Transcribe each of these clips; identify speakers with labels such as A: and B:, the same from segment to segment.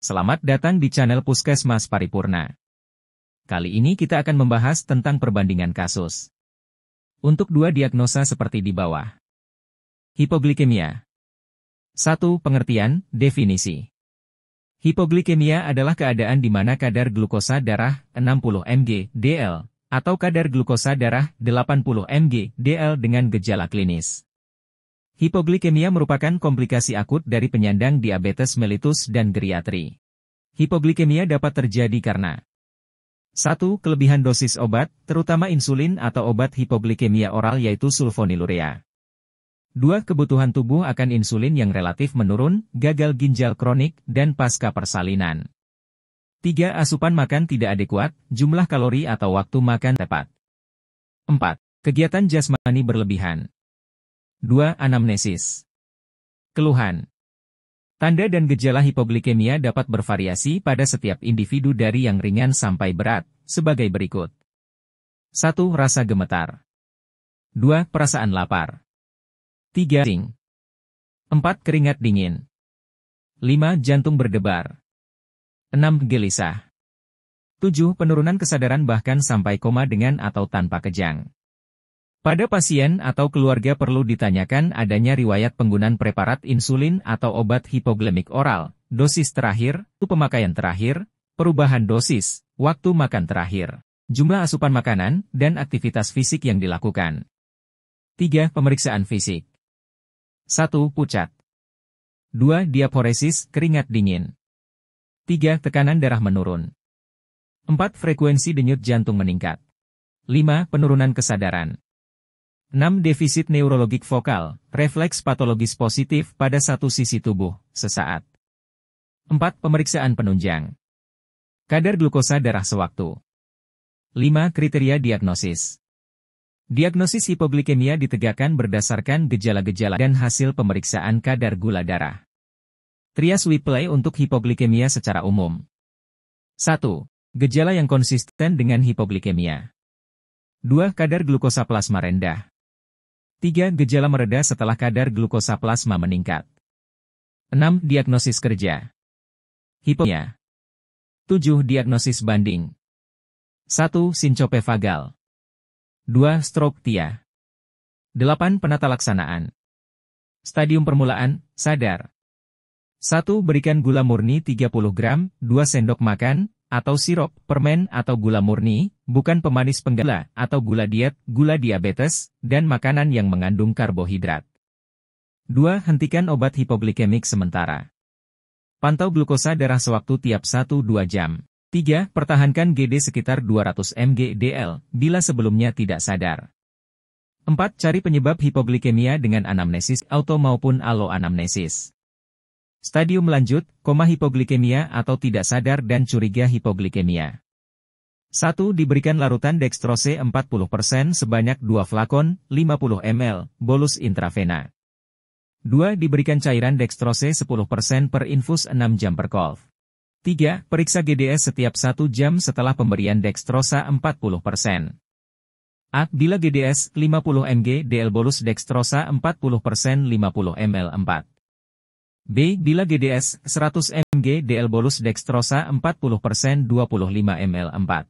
A: Selamat datang di channel Puskesmas Paripurna. Kali ini kita akan membahas tentang perbandingan kasus. Untuk dua diagnosa seperti di bawah. Hipoglikemia. 1. Pengertian, definisi. Hipoglikemia adalah keadaan di mana kadar glukosa darah 60 mg dl atau kadar glukosa darah 80 mg dl dengan gejala klinis. Hipoglikemia merupakan komplikasi akut dari penyandang diabetes mellitus dan geriatri. Hipoglikemia dapat terjadi karena 1. Kelebihan dosis obat, terutama insulin atau obat hipoglikemia oral yaitu sulfonilurea. 2. Kebutuhan tubuh akan insulin yang relatif menurun, gagal ginjal kronik, dan pasca persalinan. 3. Asupan makan tidak adekuat, jumlah kalori atau waktu makan tepat. 4. Kegiatan jasmani berlebihan. 2. Anamnesis. Keluhan. Tanda dan gejala hipoglikemia dapat bervariasi pada setiap individu dari yang ringan sampai berat, sebagai berikut. 1. Rasa gemetar. 2. Perasaan lapar. 3. Pusing. 4. Keringat dingin. 5. Jantung berdebar. 6. Gelisah. 7. Penurunan kesadaran bahkan sampai koma dengan atau tanpa kejang. Pada pasien atau keluarga perlu ditanyakan adanya riwayat penggunaan preparat insulin atau obat hipoglikemik oral, dosis terakhir, pemakaian terakhir, perubahan dosis, waktu makan terakhir, jumlah asupan makanan, dan aktivitas fisik yang dilakukan. 3. Pemeriksaan fisik. 1. Pucat. 2. Diaphoresis, keringat dingin. 3. Tekanan darah menurun. 4. Frekuensi denyut jantung meningkat. 5. Penurunan kesadaran. 6. Defisit neurologik vokal, refleks patologis positif pada satu sisi tubuh, sesaat. 4. Pemeriksaan penunjang. Kadar glukosa darah sewaktu. 5. Kriteria diagnosis. Diagnosis hipoglikemia ditegakkan berdasarkan gejala-gejala dan hasil pemeriksaan kadar gula darah. Trias Whipple untuk hipoglikemia secara umum. 1. Gejala yang konsisten dengan hipoglikemia. 2. Kadar glukosa plasma rendah. 3. Gejala mereda setelah kadar glukosa plasma meningkat. 6. Diagnosis kerja. Hipoglikemia. 7. Diagnosis banding. 1. Sincope vagal. 2. Stroke TIA. 8. Penata laksanaan. Stadium permulaan, sadar. 1. Berikan gula murni 30 gram, 2 sendok makan, atau sirup, permen atau gula murni, bukan pemanis penggula, atau gula diet, gula diabetes, dan makanan yang mengandung karbohidrat. 2. Hentikan obat hipoglikemik sementara. Pantau glukosa darah sewaktu tiap 1-2 jam. 3. Pertahankan GD sekitar 200 mg dl, bila sebelumnya tidak sadar. 4. Cari penyebab hipoglikemia dengan anamnesis auto maupun aloanamnesis. Stadium lanjut, koma hipoglikemia atau tidak sadar dan curiga hipoglikemia. 1. Diberikan larutan dextrose 40% sebanyak 2 flakon, 50 ml, bolus intravena. 2. Diberikan cairan dextrose 10% per infus 6 jam per kolv. 3. Periksa GDS setiap 1 jam setelah pemberian dextrosa 40%. A. Bila GDS 50 mg dl bolus dextrosa 40% 50 ml 4. B. Bila GDS 100 mg dl bolus dextrosa 40% 25 ml 4.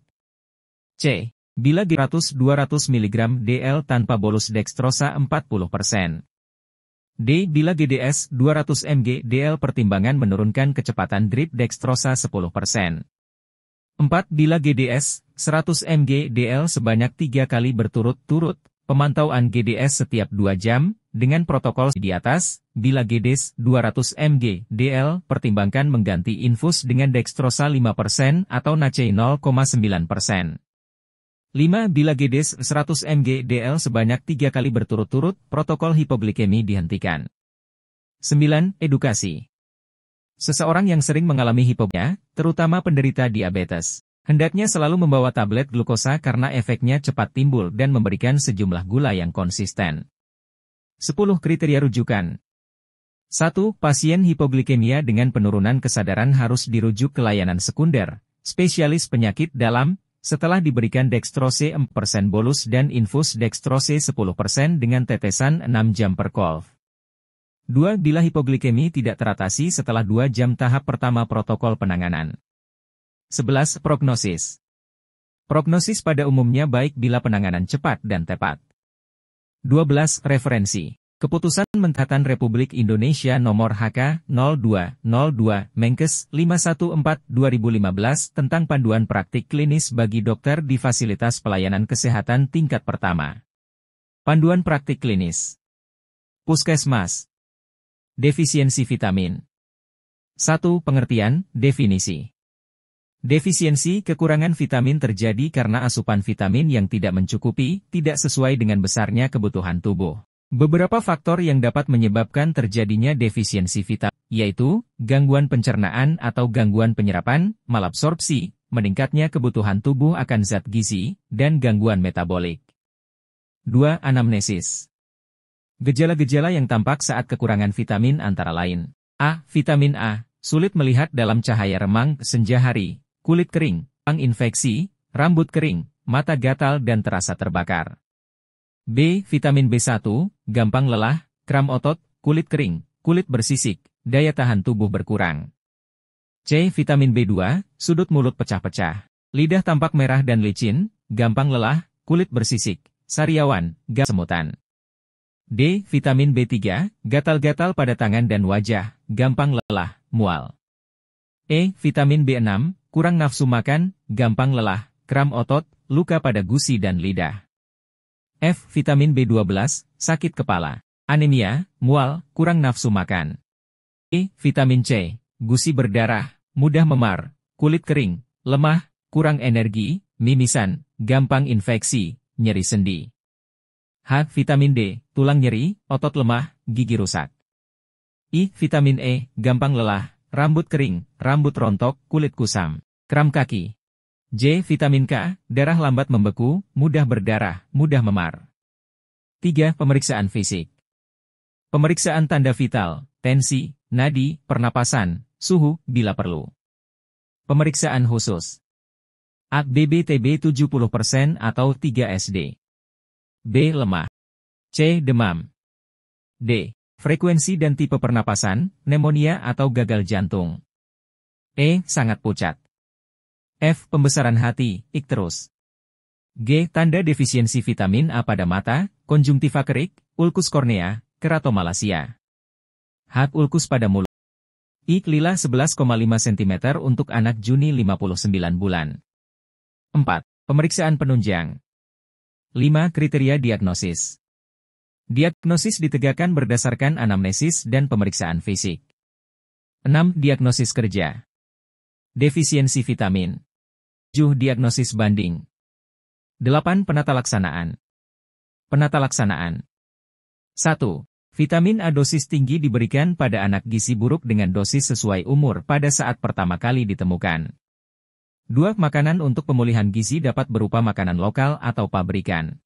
A: C. Bila GDS 200 mg dl tanpa bolus dextrosa 40%. D. Bila GDS 200 mg dl pertimbangan menurunkan kecepatan drip dextrosa 10%. 4. Bila GDS 100 mg dl sebanyak 3 kali berturut-turut, pemantauan GDS setiap 2 jam, dengan protokol di atas, bila GDS 200 mg dl pertimbangkan mengganti infus dengan dextrosa 5% atau NaCl 0,9%. 5. Bila GDS 100 mg dl sebanyak 3 kali berturut-turut, protokol hipoglikemi dihentikan. 9. Edukasi. Seseorang yang sering mengalami hipoglikemia, terutama penderita diabetes, hendaknya selalu membawa tablet glukosa karena efeknya cepat timbul dan memberikan sejumlah gula yang konsisten. 10 kriteria rujukan. 1. Pasien hipoglikemia dengan penurunan kesadaran harus dirujuk ke layanan sekunder, spesialis penyakit dalam, setelah diberikan dextrose 4% bolus dan infus dextrose 10% dengan tetesan 6 jam per kolv. 2. Bila hipoglikemi tidak teratasi setelah 2 jam tahap pertama protokol penanganan. 11. Prognosis. Prognosis pada umumnya baik bila penanganan cepat dan tepat. 12. Referensi. Keputusan Menthatan Republik Indonesia Nomor HK 0202 Menkes 514/2015 tentang panduan praktik klinis bagi dokter di fasilitas pelayanan kesehatan tingkat pertama. Panduan praktik klinis. Puskesmas. Defisiensi vitamin. 1. Pengertian, definisi. Defisiensi kekurangan vitamin terjadi karena asupan vitamin yang tidak mencukupi, tidak sesuai dengan besarnya kebutuhan tubuh. Beberapa faktor yang dapat menyebabkan terjadinya defisiensi vitamin, yaitu gangguan pencernaan atau gangguan penyerapan, malabsorpsi, meningkatnya kebutuhan tubuh akan zat gizi, dan gangguan metabolik. 2. Anamnesis. Gejala-gejala yang tampak saat kekurangan vitamin antara lain. A. Vitamin A, sulit melihat dalam cahaya remang senja hari, kulit kering, infeksi, rambut kering, mata gatal dan terasa terbakar. B. Vitamin B1, gampang lelah, kram otot, kulit kering, kulit bersisik, daya tahan tubuh berkurang. C. Vitamin B2, sudut mulut pecah-pecah, lidah tampak merah dan licin, gampang lelah, kulit bersisik, sariawan, semutan. D. Vitamin B3, gatal-gatal pada tangan dan wajah, gampang lelah, mual. E. Vitamin B6, kurang nafsu makan, gampang lelah, kram otot, luka pada gusi dan lidah. F. Vitamin B12, sakit kepala, anemia, mual, kurang nafsu makan. E. Vitamin C, gusi berdarah, mudah memar, kulit kering, lemah, kurang energi, mimisan, gampang infeksi, nyeri sendi. H. Vitamin D, tulang nyeri, otot lemah, gigi rusak. I. Vitamin E, gampang lelah, rambut kering, rambut rontok, kulit kusam, kram kaki. J. Vitamin K, darah lambat membeku, mudah berdarah, mudah memar. 3. Pemeriksaan fisik. Pemeriksaan tanda vital, tensi, nadi, pernapasan, suhu, bila perlu. Pemeriksaan khusus. A. BB-TB 70% atau 3 SD. B. Lemah. C. Demam. D. Frekuensi dan tipe pernapasan, pneumonia atau gagal jantung. E. Sangat pucat. F. Pembesaran hati, ikterus. G. Tanda defisiensi vitamin A pada mata, konjungtiva kerik, ulkus kornea, keratomalacia. H. Ulkus pada mulut. I. Lila 11,5 cm untuk anak Juni 59 bulan. 4. Pemeriksaan penunjang. 5. Kriteria diagnosis. Diagnosis ditegakkan berdasarkan anamnesis dan pemeriksaan fisik. 6. Diagnosis kerja. Defisiensi vitamin. 7. Diagnosis banding. 8. Penata laksanaan. Penata laksanaan. 1. Vitamin A dosis tinggi diberikan pada anak gizi buruk dengan dosis sesuai umur pada saat pertama kali ditemukan. 2. Makanan untuk pemulihan gizi dapat berupa makanan lokal atau pabrikan.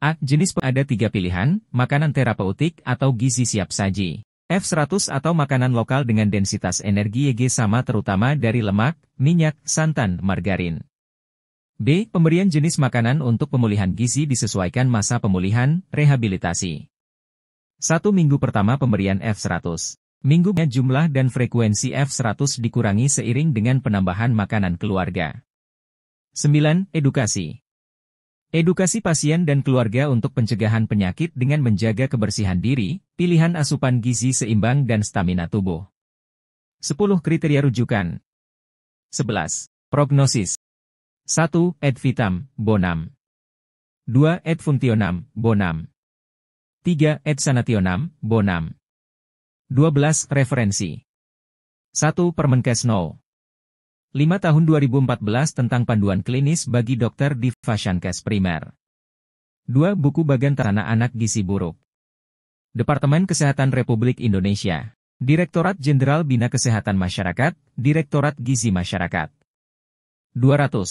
A: A. Jenis ada 3 pilihan, makanan terapeutik atau gizi siap saji. F100 atau makanan lokal dengan densitas energi Eg sama terutama dari lemak, minyak, santan, margarin. B. Pemberian jenis makanan untuk pemulihan gizi disesuaikan masa pemulihan, rehabilitasi. 1 minggu pertama pemberian F100. Minggunya jumlah dan frekuensi F100 dikurangi seiring dengan penambahan makanan keluarga. 9. Edukasi. Edukasi pasien dan keluarga untuk pencegahan penyakit dengan menjaga kebersihan diri, pilihan asupan gizi seimbang dan stamina tubuh. 10. Kriteria rujukan. 11. Prognosis. 1. Ad vitam, bonam. 2. Ad functionam, bonam. 3. Ad sanationam, bonam. 12. Referensi. 1. Permenkes No. 5 tahun 2014 tentang panduan klinis bagi dokter di Fashiankes Primer. 2. Buku Bagan Tanah Anak Gizi Buruk. Departemen Kesehatan Republik Indonesia. Direktorat Jenderal Bina Kesehatan Masyarakat, Direktorat Gizi Masyarakat. 200.